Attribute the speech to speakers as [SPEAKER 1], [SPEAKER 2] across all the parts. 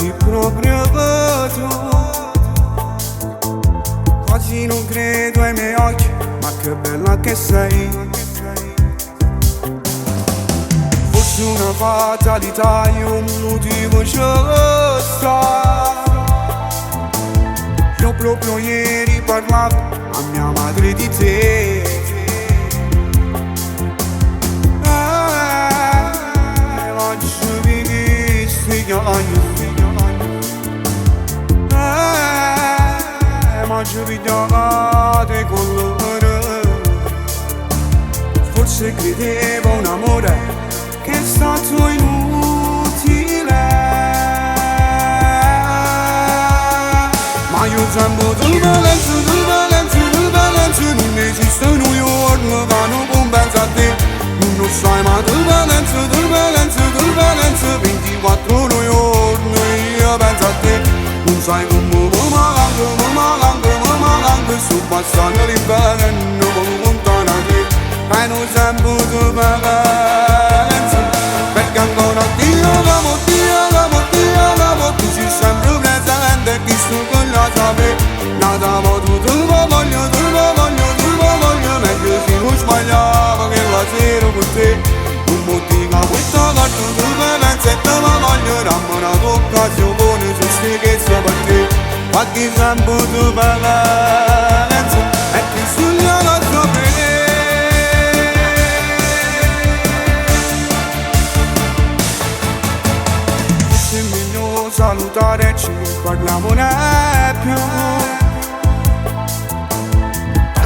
[SPEAKER 1] senti proprio tu. Quasi non credo ai miei occhi, ma che bella che sei. Forse una fatalità, io un motivo ci sta. Io proprio ieri parlavo a mia madre di te. Ma ci pigliate con loro. Forse credevo un amore che è stato inutile, ma io tempo del Valenza, non esiste un giorno che non compensa a te. Non sai mai del Valenza, 24 giorni io penso a te. Non sai come mi manca, sto passando l'inverno lontano da te. E non sempre ti Valenza, perché ancora Dio, tu sei sempre presente, chi sto con la sapere. Nada ma tu te lo voglio, meglio se non sbagliavo che la sera con te. Non motiva questa carta di Valenza e te la voglio, dammi una occasione, se stai che sia per te. Qualche tempo di Valenza e ti sogno la sapere. Se è meglio salutare, ci parliamo ne più.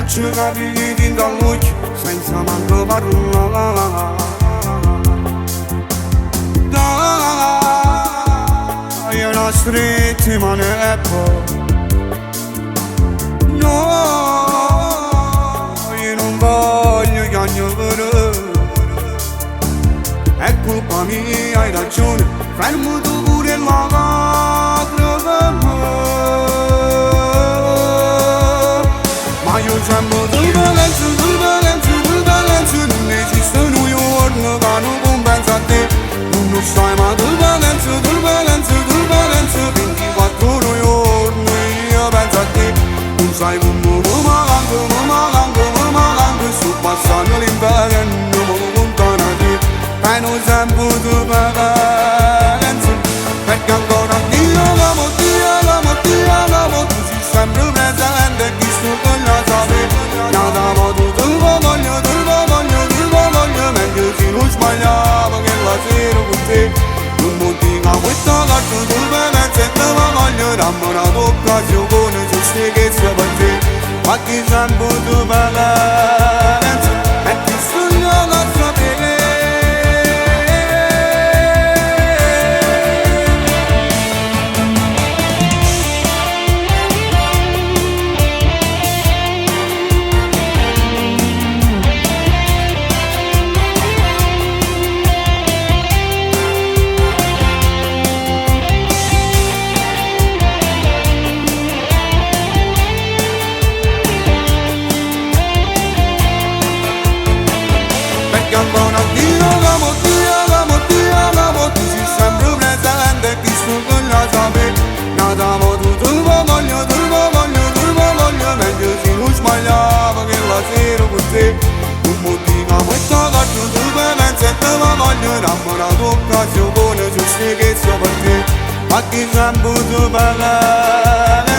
[SPEAKER 1] Ci capiti dall'occhio senza manco parlare. Dai, una stretta mano e poi no, io non voglio chiagnare. È colpa mia, hai ragione, fermo tu pure la lacrima. Ma io sembro del Valenza, non esiste un giorno che non compensa a te. Non sai mai del Valenza, 24 giorni io penso a te. Non sai come mi manca, sto passando l'inverno lontano da te. E non sempre ti Valenza, perché ancora Dio, tu sei sempre presente, chi sto con la sapere. Nada ma tu te lo voglio, meglio se non sbagliavo che la sera con te. Non motiva questa carta di Valenza e te la voglio, dammi una occasione, se stai che sia per te. Qualche tempo di Valenza e ti sogno la sapere. Tu sei sempre presente, chi sto con la sapere. Nada ma tu te lo voglio, meglio se non sbagliavo che la sera con te. Non motiva questa carta di Valenza e te la voglio, dammi una occasione, se stai che sia per te. Qualche tempo di Valenza.